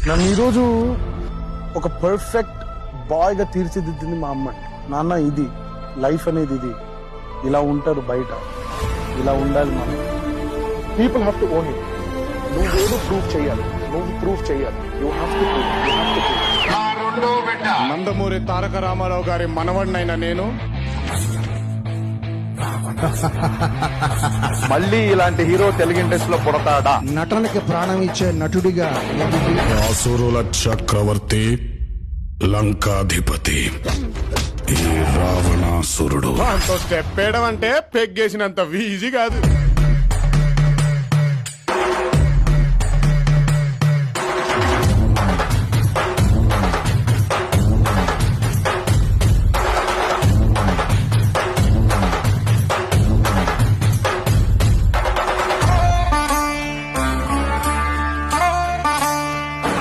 నన్ను ఈరోజు ఒక పర్ఫెక్ట్ బాయ్గా తీర్చిదిద్దింది మా అమ్మ. నాన్న ఇది లైఫ్ అనేది, ఇది ఇలా ఉంటారు బయట, ఇలా ఉండాలి మనం. People have to own it. నువ్వేదో ప్రూవ్ చేయాలి, నువ్వు ప్రూవ్ చేయాలి. You have to prove, you have to prove. Nandamuri Taraka Ramarao గారి మనవడినైనా నేను మళ్ళీ ఇలాంటి హీరో తెలుగు ఇండస్ట్రీలో పుడతాడా? నటనకి ప్రాణం ఇచ్చే నటుడిగా అసురుల చక్రవర్తి, లంకాధిపతి, ఈ రావణాసురుడు. స్టెప్ వేయడం అంటే పెగ్గేసినంత ఈజీ కాదు.